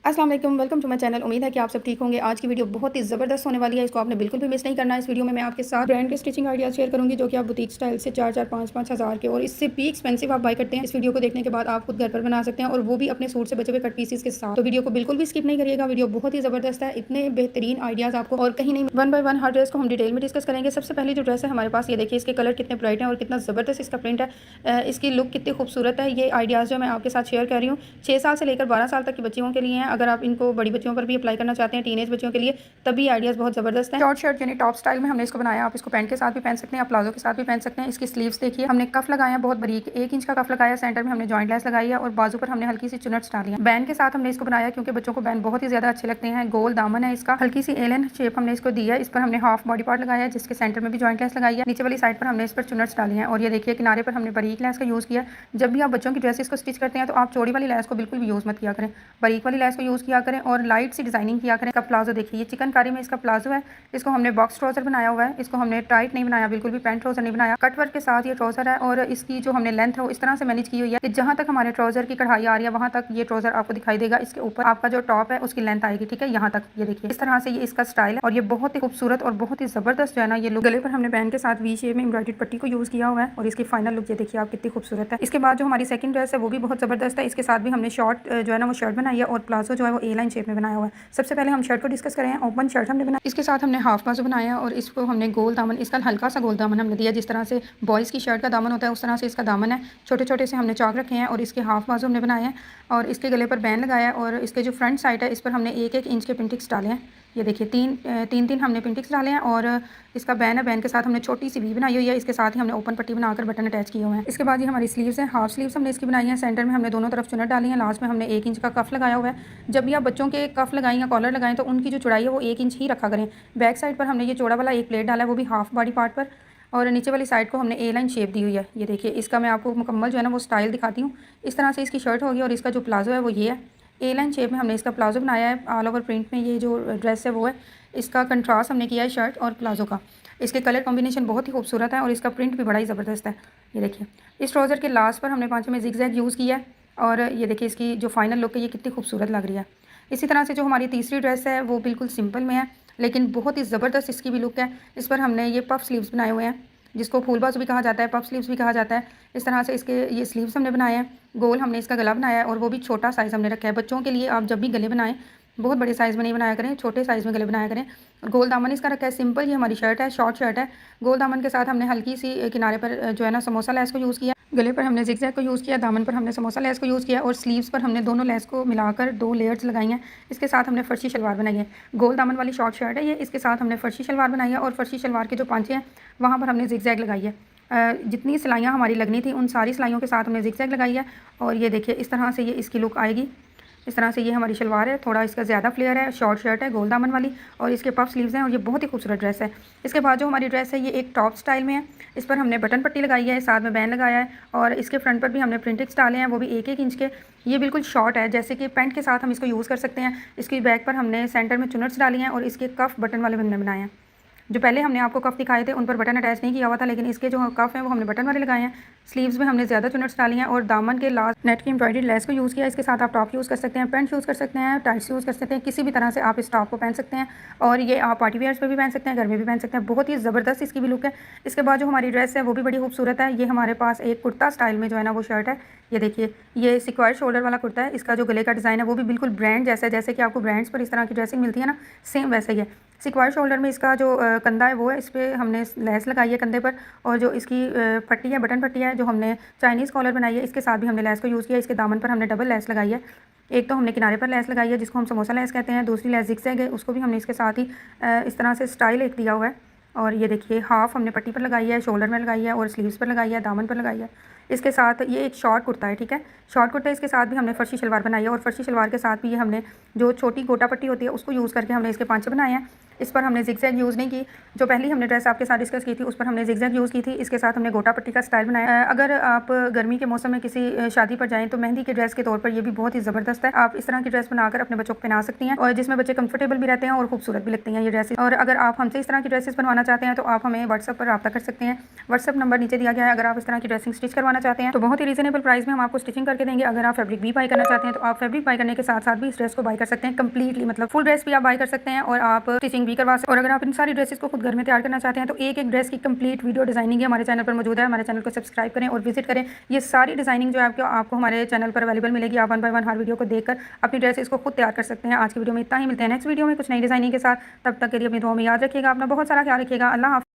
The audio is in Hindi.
अस्सलाम वालेकुम, वेलकम टू माय चैनल। उम्मीद है कि आप सब ठीक होंगे। आज की वीडियो बहुत ही ज़बरदस्त होने वाली है, इसको आपने बिल्कुल भी मिस नहीं करना है। इस वीडियो में मैं आपके साथ ब्रांड के स्टिचिंग आइडियाज़ शेयर करूंगी जो कि आप बुटीक स्टाइल से 4-4, 5-5 हज़ार के और इससे भी एक्सपेंसिव आप बाय करते हैं। इस वीडियो को देखने के बाद आप खुद घर पर बना सकते हैं और वो भी अपने सूट से बचे हुए कट पीसेस के साथ। तो वीडियो को बिल्कुल भी स्किप नहीं करिएगा, वीडियो बहुत ही ज़बरदस्त है। इतने बेहतरीन आइडियाज़ आपको और कहीं नहीं। One by one her dress को हम डिटेल में डिस्कस करेंगे। सबसे पहले जो ड्रेस है हमारे पास, ये देखिए इसके कलर कितने ब्राइट हैं और कितना ज़बरदस्त इसका प्रिंट है। इसकी लुक कितनी खूबसूरत है। ये आइडियाज़ जो मैं आपके साथ शेयर कर रही हूँ 6 साल से लेकर 12 साल तक की बच्चियों के लिए हैं। अगर आप इनको बड़ी बच्चियों पर भी अप्लाई करना चाहते हैं, टीनेज बच्चियों के लिए, तभी आइडियाज़ बहुत ज़बरदस्त है। शॉर्ट शर्ट यानी टॉप स्टाइल में हमने इसको बनाया। आप इसको पैंट के साथ भी पहन सकते हैं, आप प्लाजो के साथ भी पहन सकते हैं। इसकी स्लीव्स देखिए, हमने कफ लगाया है बहुत बरीक, 1 इंच का कफ लगाया। सेंटर में हमने जॉइंट लेस लगाई है और बाजू पर हमने हल्की सी चुनट्स डाली है। बैंड के साथ हमने इसको बनाया क्योंकि बच्चों को बैंड बहुत ही ज़्यादा अच्छे लगते हैं। गोल दामन है इसका, हल्की सी एलन शेप हमने इसको दी है। इस पर हमने हाफ बॉडी पार्ट लगाया है जिसके सेंटर में भी जॉइंट लेस लगाई है। नीचे वाली साइड पर हमने इस पर चुनट्स डाली है और ये देखिए किनारे पर हमने बारीक लेस का यूज़ किया। जब भी आप बच्चों की ड्रेसेस को स्टिच करते हैं तो आप चौड़ी वाली लेस को बिल्कुल भी यूज़ मत किया करें, बारीक वाली लेस को यूज़ किया करें और लाइट सी डिजाइनिंग किया करें। इसका प्लाजो देखिए, ये चिकनकारी में इसका प्लाजो है। इसको हमने बॉक्स ट्राउजर बनाया हुआ है। इसको हमने टाइट नहीं बनाया, बिल्कुल भी पैंट ट्राउजर नहीं बनाया। कट वर्क के साथ ये ट्राउजर है और इसकी जो हमने लेंथ है वो इस तरह से मैनेज की हुई है कि जहां तक हमारे ट्राउजर की कढ़ाई आ रही है वहां तक ये ट्राउजर आपको दिखाई देगा। इसके ऊपर आपका जो टॉप है उसकी लेंथ आएगी, ठीक है, यहाँ तक। ये देखिए इस तरह से ये इसका स्टाइल है और ये बहुत ही खूबसूरत और बहुत ही जबरदस्त जो है ना ये लुक। गले पर हमने बैंड के साथ वी शेप में एम्ब्रॉयडर्ड पट्टी को यूज किया हुआ है और इसकी फाइनल लुक ये देखिए आप कितनी खूबसूरत है। इसके बाद जो हमारी सेकंड ड्रेस है वो भी बहुत जबरदस्त है। इसके साथ भी हमने शॉर्ट जो है ना वो शर्ट बनाई है और प्लाजो जो है वो ए लाइन शेप में बनाया हुआ है। सबसे पहले हम शर्ट को डिस्कस करें। ओपन शर्ट हमने बनाया, इसके साथ हमने हाफ बाजू बनाया और इसको हमने गोल दामन, इसका हल्का सा गोल दामन हमने दिया। जिस तरह से बॉयज़ की शर्ट का दामन होता है उस तरह से इसका दामन है। छोटे छोटे से हमने चौक रखे हैं और इसके हाफ बाजू हमने बनाए हैं और इसके गले पर बैंड लगाया है और इसके जो फ्रंट साइड है इस पर हमने 1-1 इंच के पिंटिक्स डाले हैं। ये देखिए तीन हमने पिंटिक्स डाले हैं और इसका बैन है। बैन के साथ हमने छोटी सी वी बनाई हुई है। इसके साथ ही हमने ओपन पट्टी बनाकर बटन अटैच किए हुए हैं। इसके बाद ये हमारी स्लीव्स हैं, हाफ स्लीव्स हमने इसकी बनाई है। सेंटर में हमने दोनों तरफ चुनट डाली है। लास्ट में हमने 1 इंच का कफ लगाया हुआ है। जब भी आप बच्चों के कफ लगाएं या कॉलर लगाएं तो उनकी जो चौड़ाई है वो 1 इंच ही रखा करें। बैक साइड पर हमने ये चौड़ा वाला एक प्लेट डाला है, वो भी हाफ बॉडी पार्ट पर, और नीचे वाली साइड को हमने ए लाइन शेप दी हुई है। ये देखिए इसका मैं आपको मुकम्मल जो है ना वो स्टाइल दिखाती हूँ। इस तरह से इसकी शर्ट होगी और इसका जो प्लाजो है वो ये है। ए लाइन शेप में हमने इसका प्लाजो बनाया है। ऑल ओवर प्रिंट में ये जो ड्रेस है वो है। इसका कंट्रास्ट हमने किया है शर्ट और प्लाजो का। इसके कलर कॉम्बिनेशन बहुत ही खूबसूरत है और इसका प्रिंट भी बड़ा ही ज़बरदस्त है। ये देखिए इस ट्राउज़र के लास्ट पर हमने पाँचों में जिगजैग यूज़ किया है और ये देखिए इसकी जो फाइनल लुक है ये कितनी खूबसूरत लग रही है। इसी तरह से जो हमारी तीसरी ड्रेस है वो बिल्कुल सिंपल में है लेकिन बहुत ही ज़बरदस्त इसकी भी लुक है। इस पर हमने ये पफ स्लीव्स बनाए हुए हैं जिसको फूल बाजू भी कहा जाता है, पफ स्लीव्स भी कहा जाता है। इस तरह से इसके ये स्लीव्स हमने बनाए हैं। गोल हमने इसका गला बनाया है और वो भी छोटा साइज़ हमने रखा है। बच्चों के लिए आप जब भी गले बनाएं बहुत बड़े साइज़ में नहीं बनाया करें, छोटे साइज़ में गले बनाया करें। और गोल दामन इसका रखा है सिंपल। ये हमारी शर्ट है, शॉर्ट शर्ट है। गोल दामन के साथ हमने हल्की सी किनारे पर जो है ना समोसा लेस को यूज़ किया। गले पर हमने जिगजैग को यूज़ किया, दामन पर हमने समोसा लेस को यूज़ किया और स्लीव्स पर हमने दोनों लेस को मिलाकर 2 लेयर्स लगाई हैं। इसके साथ हमने फर्शी शलवार बनाई है। गोल दामन वाली शॉर्ट शर्ट है ये। इसके साथ हमने फर्शी शलवार बनाई है और फर्शी शलवार के जो पांचे हैं वहाँ पर हमने जिगजैग लगाई है। जितनी सिलाइयाँ हमारी लगनी थी उन सारी सिलाइयों के साथ हमने जिगजैग लगाई है और ये देखिए इस तरह से ये इसकी लुक आएगी। इस तरह से ये हमारी शलवार है, थोड़ा इसका ज़्यादा फ्लेयर है, शॉर्ट शर्ट है गोल दामन वाली और इसके पफ स्लीव्स हैं और ये बहुत ही खूबसूरत ड्रेस है। इसके बाद जो हमारी ड्रेस है ये एक टॉप स्टाइल में है। इस पर हमने बटन पट्टी लगाई है, साथ में बैन लगाया है और इसके फ्रंट पर भी हमने प्रिंटिक्स डाले हैं, वो भी 1-1 इंच के। ये बिल्कुल शॉर्ट है, जैसे कि पैंट के साथ हम इसको यूज़ कर सकते हैं। इसकी बैक पर हमने सेंटर में चुनट्स डाली हैं और इसके कफ बटन वाले हमने बनाए हैं। जो पहले हमने आपको कफ दिखाए थे उन पर बटन अटैच नहीं किया हुआ था, लेकिन इसके जो कफ हैं वो हमने बटन वाले लगाए हैं। स्लीव्स में हमने ज़्यादा चुनट्स डाली हैं और दामन के लास्ट नेट की एम्ब्रॉयडरी लेस को यूज़ किया। इसके साथ आप टॉप यूज़ कर सकते हैं, पैंट यूज़ कर सकते हैं, टाइट्स यूज़ कर सकते हैं, किसी भी तरह से आप इस टॉप को पहन सकते हैं और ये आप पार्टी वेयर्स पर भी पहन सकते हैं, घर में भी पहन सकते हैं। बहुत ही ज़बरदस्त इसकी भी लुक है। इसके बाद जो हमारी ड्रेस है वो भी बड़ी खूबसूरत है। ये हमारे पास एक कुर्ता स्टाइल में जो है ना वो शर्ट है। ये देखिए ये सिक्वायर शोल्डर वाला कुर्ता है। इसका जो गले का डिज़ाइन है वो भी बिल्कुल ब्रांड जैसा है, जैसे कि आपको ब्रांड्स पर इस तरह की ड्रेसिंग मिलती है ना, सेम वैसे ही है। सिक्वायर शोल्डर में इसका जो कंधा है वो है, इस पर हमने लेस लगाई है कंधे पर और जो इसकी पट्टी है, बटन पट्टी है, जो हमने चाइनीज़ कॉलर बनाई है, इसके साथ भी हमने लेस को यूज़ किया। इसके दामन पर हमने डबल लेस लगाई है। एक तो हमने किनारे पर लेस लगाई है जिसको हम समोसा लेस कहते हैं, दूसरी लेस जिगजैग है, उसको भी हमने इसके साथ ही इस तरह से स्टाइल एक दिया हुआ है। और ये देखिए हाफ हमने पट्टी पर लगाई है, शोल्डर में लगाई है और स्लीव्स पर लगाई है, दामन पर लगाई है। इसके साथ ये एक शॉर्ट कुर्ता है, ठीक है, शॉर्ट कुर्ता। इसके साथ भी हमने फर्शी शलवार बनाई है और फर्शी शलवार के साथ भी ये हमने जो छोटी गोटा पट्टी होती है उसको यूज़ करके हमने इसके पांचे बनाए हैं। इस पर हमने जिगजैग यूज़ नहीं की। जो पहली हमने ड्रेस आपके साथ डिस्कस की थी उस पर हमने जिगजैग यूज़ की थी। इसके साथ हमने गोटा पट्टी का स्टाइल बनाया। अगर आप गर्मी के मौसम में किसी शादी पर जाएँ तो मेहंदी की ड्रेस के तौर पर ये भी बहुत ही ज़बरदस्त है। आप इस तरह की ड्रेस बनाकर अपने बच्चों को पहना सकती हैं और जिसमें बच्चे कंफर्टेबल भी रहते हैं और खूबसूरत भी लगती हैं ये ड्रेसेस। और अगर आप हमसे इस तरह की ड्रेसेस बनवाना चाहते हैं तो आप हमें व्हाट्सएप पर रब्ता कर सकते हैं। व्हाट्सएप नंबर नीचे दिया गया है। अगर आप इस तरह की ड्रेसिंग स्टिच करवाना चाहते हैं तो बहुत ही रीजनेबल प्राइस में हम आपको स्टिचिंग करके देंगे। अगर आप फैब्रिक भी बाय करना चाहते हैं तो आप फैब्रिक बाय करने के साथ साथ भी इस ड्रेस को बाय कर सकते हैं कंप्लीटली, मतलब फुल ड्रेस भी आप बाय कर सकते हैं और आप स्टिचिंग भी करवा सकते हैं। और अगर आप इन सारी ड्रेसेस को खुद घर में तैयार करना चाहते हैं तो एक एक ड्रेस की कंप्लीट वीडियो डिजाइनिंग हमारे चैनल पर मौजूद है। हमारे चैनल को सब्सक्राइब करें और विजिट करें। ये सारी डिजाइनिंग जो है आपको हमारे चैनल पर अवेलेबल मिलेगी। आप 1 बाय 1 हर वीडियो को देखकर अपनी ड्रेसेस को खुद तैयार कर सकते हैं। आज की वीडियो में इतना ही, मिलते हैं नेक्स्ट वीडियो में कुछ नई डिजाइनिंग के साथ। तब तक के लिए अपनी दुआ में याद रखिएगा, अपना बहुत सारा ख्याल रखिएगा। अल्लाह हाफ़िज़।